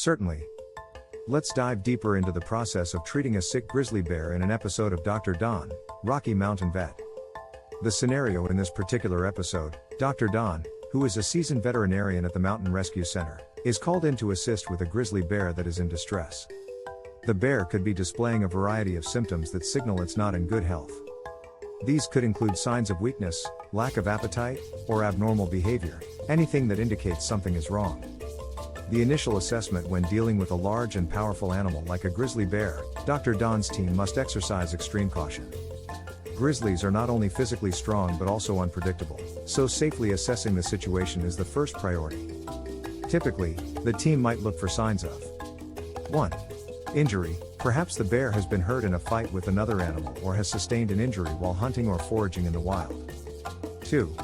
Certainly. Let's dive deeper into the process of treating a sick grizzly bear in an episode of Dr. Don, Rocky Mountain Vet. The scenario in this particular episode, Dr. Don, who is a seasoned veterinarian at the Mountain Rescue Center, is called in to assist with a grizzly bear that is in distress. The bear could be displaying a variety of symptoms that signal it's not in good health. These could include signs of weakness, lack of appetite, or abnormal behavior, anything that indicates something is wrong. The initial assessment when dealing with a large and powerful animal like a grizzly bear, Dr. Don's team must exercise extreme caution. Grizzlies are not only physically strong but also unpredictable, so safely assessing the situation is the first priority. Typically, the team might look for signs of 1. Injury. Perhaps the bear has been hurt in a fight with another animal or has sustained an injury while hunting or foraging in the wild. 2.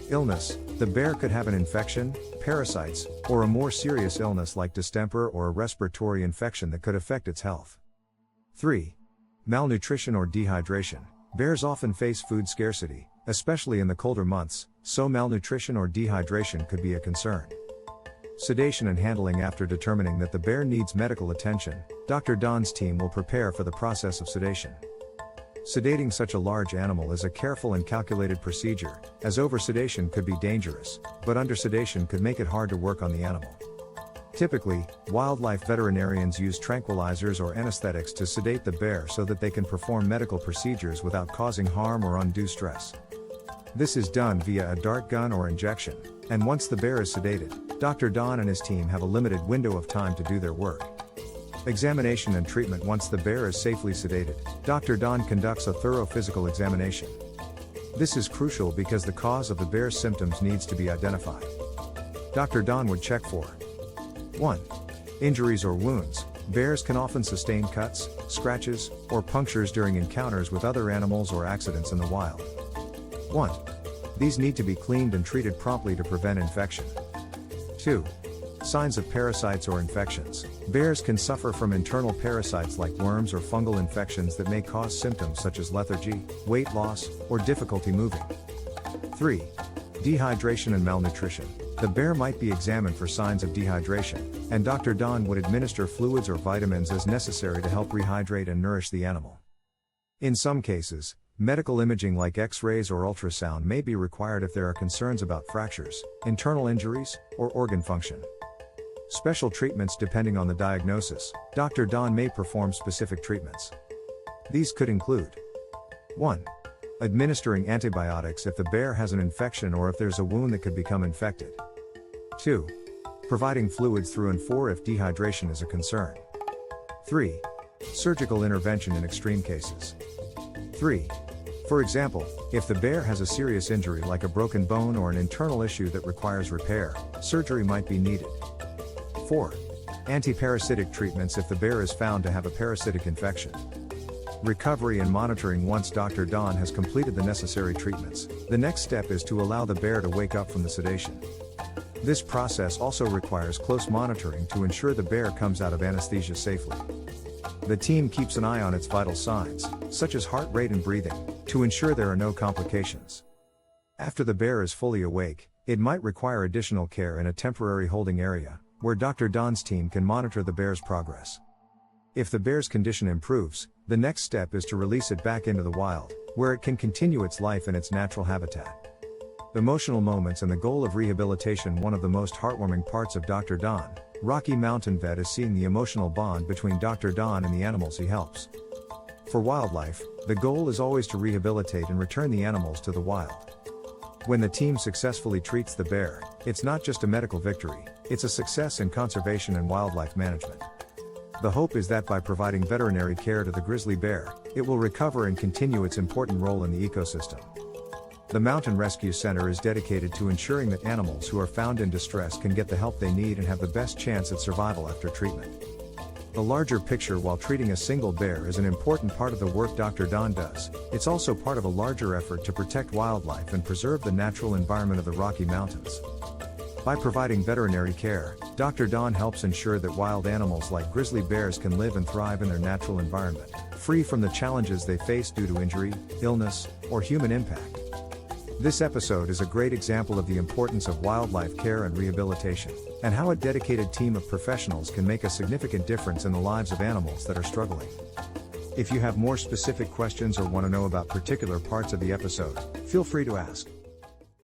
Illness. The bear could have an infection, parasites, or a more serious illness like distemper or a respiratory infection that could affect its health. 3. Malnutrition or dehydration. Bears often face food scarcity, especially in the colder months, so malnutrition or dehydration could be a concern. Sedation and handling. After determining that the bear needs medical attention, Dr. Don's team will prepare for the process of sedation. Sedating such a large animal is a careful and calculated procedure, as over-sedation could be dangerous, but under-sedation could make it hard to work on the animal. Typically, wildlife veterinarians use tranquilizers or anesthetics to sedate the bear so that they can perform medical procedures without causing harm or undue stress. This is done via a dart gun or injection, and once the bear is sedated, Dr. Don and his team have a limited window of time to do their work. Examination and treatment. Once the bear is safely sedated, Dr. Don conducts a thorough physical examination. This is crucial because the cause of the bear's symptoms needs to be identified. Dr. Don would check for 1. Injuries or wounds. Bears can often sustain cuts, scratches, or punctures during encounters with other animals or accidents in the wild. 1. These need to be cleaned and treated promptly to prevent infection. 2. Signs of parasites or infections. Bears can suffer from internal parasites like worms or fungal infections that may cause symptoms such as lethargy, weight loss, or difficulty moving. 3. Dehydration and malnutrition. The bear might be examined for signs of dehydration, and Dr. Don would administer fluids or vitamins as necessary to help rehydrate and nourish the animal. In some cases, medical imaging like X-rays or ultrasound may be required if there are concerns about fractures, internal injuries, or organ function. Special treatments. Depending on the diagnosis, Dr. Don may perform specific treatments. These could include 1. Administering antibiotics if the bear has an infection or if there's a wound that could become infected. 2. Providing fluids through and 4 if dehydration is a concern. 3. Surgical intervention in extreme cases. 3. For example, if the bear has a serious injury like a broken bone or an internal issue that requires repair, surgery might be needed. 4. Anti-parasitic treatments if the bear is found to have a parasitic infection. Recovery and monitoring. Once Dr. Don has completed the necessary treatments, the next step is to allow the bear to wake up from the sedation. This process also requires close monitoring to ensure the bear comes out of anesthesia safely. The team keeps an eye on its vital signs, such as heart rate and breathing, to ensure there are no complications. After the bear is fully awake, it might require additional care in a temporary holding area, where Dr. Don's team can monitor the bear's progress. If the bear's condition improves, the next step is to release it back into the wild, where it can continue its life in its natural habitat. Emotional moments and the goal of rehabilitation. One of the most heartwarming parts of Dr. Don, Rocky Mountain Vet, is seeing the emotional bond between Dr. Don and the animals he helps. For wildlife, the goal is always to rehabilitate and return the animals to the wild. When the team successfully treats the bear, it's not just a medical victory, it's a success in conservation and wildlife management. The hope is that by providing veterinary care to the grizzly bear, it will recover and continue its important role in the ecosystem. The Mountain Rescue Center is dedicated to ensuring that animals who are found in distress can get the help they need and have the best chance at survival after treatment. The larger picture. While treating a single bear is an important part of the work Dr. Don does, it's also part of a larger effort to protect wildlife and preserve the natural environment of the Rocky Mountains. By providing veterinary care, Dr. Don helps ensure that wild animals like grizzly bears can live and thrive in their natural environment, free from the challenges they face due to injury, illness, or human impact. This episode is a great example of the importance of wildlife care and rehabilitation, and how a dedicated team of professionals can make a significant difference in the lives of animals that are struggling. If you have more specific questions or want to know about particular parts of the episode, feel free to ask.